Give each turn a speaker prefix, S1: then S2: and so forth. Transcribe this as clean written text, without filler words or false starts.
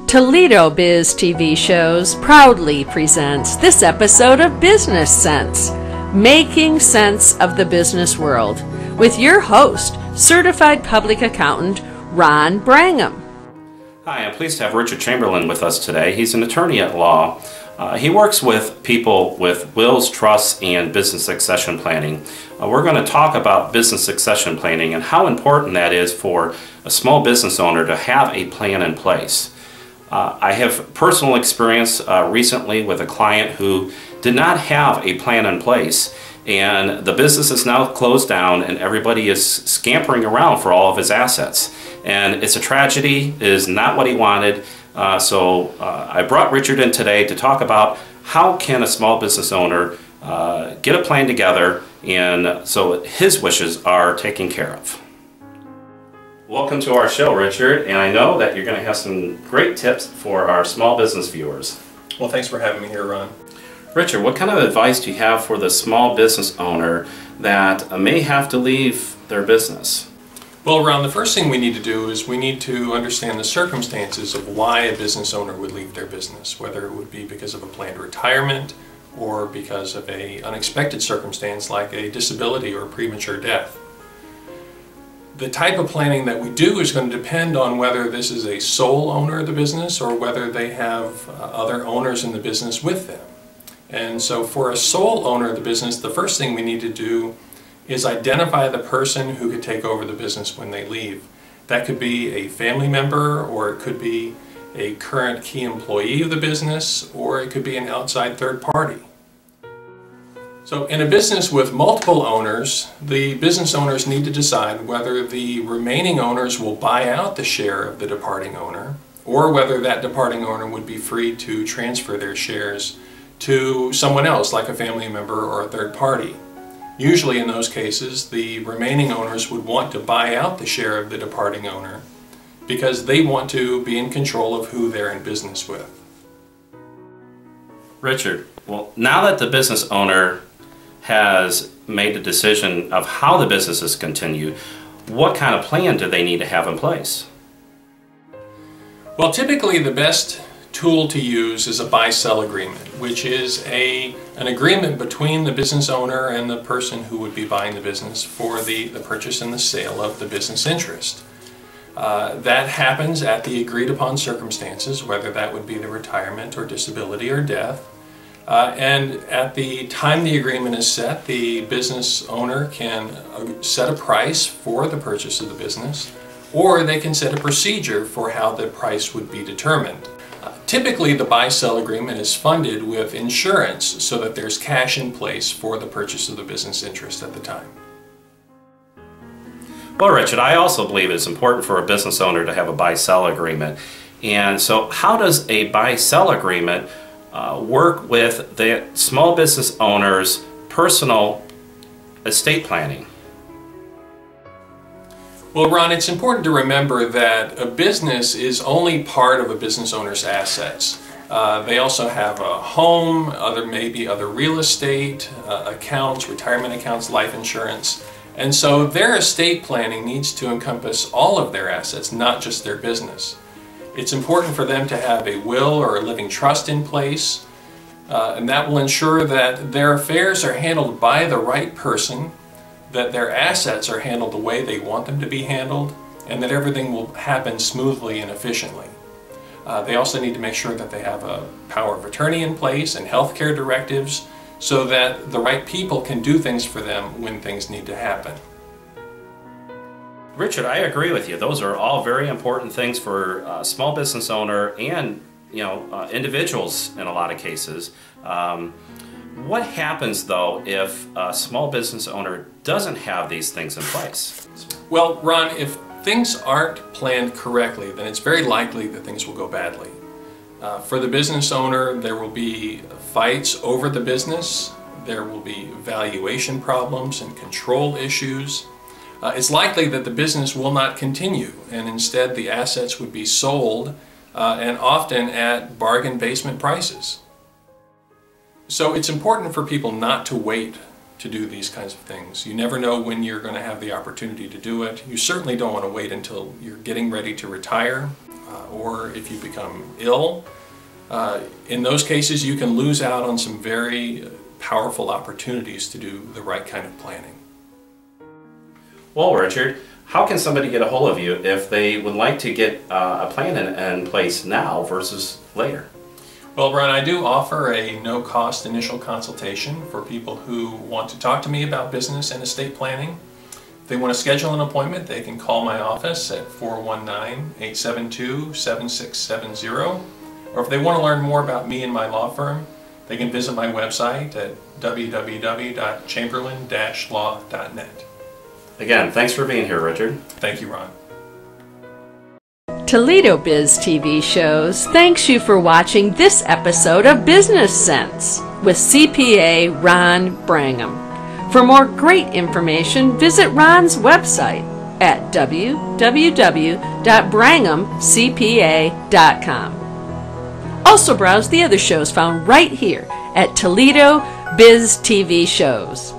S1: Toledo Biz TV Shows proudly presents this episode of Business Sense, making sense of the business world, with your host, Certified Public Accountant Ron Brangham.
S2: Hi, I'm pleased to have Richard Chamberlain with us today. He's an attorney at law. He works with people with wills, trusts, and business succession planning. We're going to talk about business succession planning and how important that is for a small business owner to have a plan in place. I have personal experience recently with a client who did not have a plan in place, and the business is now closed down and everybody is scampering around for all of his assets. And it's a tragedy. It is not what he wanted. So I brought Richard in today to talk about how can a small business owner get a plan together and so his wishes are taken care of. Welcome to our show, Richard, and I know that you're going to have some great tips for our small business viewers.
S3: Well, thanks for having me here, Ron.
S2: Richard, what kind of advice do you have for the small business owner that may have to leave their business?
S3: Well, Ron, the first thing we need to do is we need to understand the circumstances of why a business owner would leave their business, whether it would be because of a planned retirement or because of an unexpected circumstance like a disability or premature death. The type of planning that we do is going to depend on whether this is a sole owner of the business or whether they have other owners in the business with them. And so for a sole owner of the business, the first thing we need to do is identify the person who could take over the business when they leave. That could be a family member, or it could be a current key employee of the business, or it could be an outside third party. So in a business with multiple owners, the business owners need to decide whether the remaining owners will buy out the share of the departing owner, or whether that departing owner would be free to transfer their shares to someone else, like a family member or a third party. Usually in those cases, the remaining owners would want to buy out the share of the departing owner because they want to be in control of who they're in business with.
S2: Richard, well, now that the business owner has made the decision of how the business is continued, what kind of plan do they need to have in place?
S3: Well, typically the best tool to use is a buy-sell agreement, which is an agreement between the business owner and the person who would be buying the business for the purchase and the sale of the business interest. That happens at the agreed upon circumstances, whether that would be the retirement or disability or death. And at the time the agreement is set, the business owner can set a price for the purchase of the business, or they can set a procedure for how the price would be determined. Typically, the buy-sell agreement is funded with insurance so that there's cash in place for the purchase of the business interest at the time.
S2: Well, Richard, I also believe it's important for a business owner to have a buy-sell agreement. And so how does a buy-sell agreement work with the small business owner's personal estate planning?
S3: Well, Ron, it's important to remember that a business is only part of a business owner's assets. They also have a home, maybe other real estate, accounts, retirement accounts, life insurance. And so their estate planning needs to encompass all of their assets, not just their business. It's important for them to have a will or a living trust in place, and that will ensure that their affairs are handled by the right person, that their assets are handled the way they want them to be handled, and that everything will happen smoothly and efficiently. They also need to make sure that they have a power of attorney in place and healthcare directives so that the right people can do things for them when things need to happen.
S2: Richard, I agree with you. Those are all very important things for a small business owner and individuals in a lot of cases. What happens though if a small business owner doesn't have these things in place?
S3: Well, Ron, if things aren't planned correctly, then it's very likely that things will go badly. For the business owner, there will be fights over the business, there will be valuation problems and control issues. It's likely that the business will not continue, and instead the assets would be sold, and often at bargain basement prices. So it's important for people not to wait to do these kinds of things. You never know when you're going to have the opportunity to do it. You certainly don't want to wait until you're getting ready to retire. or if you become ill. In those cases, you can lose out on some very powerful opportunities to do the right kind of planning.
S2: Well, Richard, how can somebody get a hold of you if they would like to get a plan in place now versus later?
S3: Well, Ron, I do offer a no-cost initial consultation for people who want to talk to me about business and estate planning. If they want to schedule an appointment, they can call my office at 419-872-7670. Or if they want to learn more about me and my law firm, they can visit my website at www.chamberlain-law.net.
S2: Again, thanks for being here, Richard.
S3: Thank you, Ron.
S1: Toledo Biz TV shows thanks you for watching this episode of Business Sense with CPA Ron Brangham. For more great information, visit Ron's website at www.branghamcpa.com. Also browse the other shows found right here at Toledo Biz TV shows.